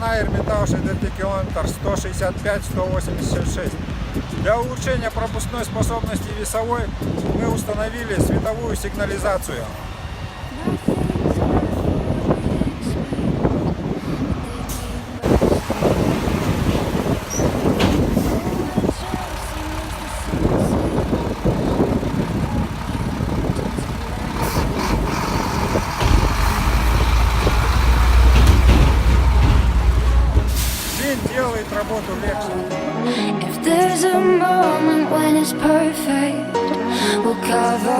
Страна Эрмитаж идентификатор 165-186. Для улучшения пропускной способности весовой мы установили световую сигнализацию. Делает работу легче. If there's a moment when it's perfect, we'll cover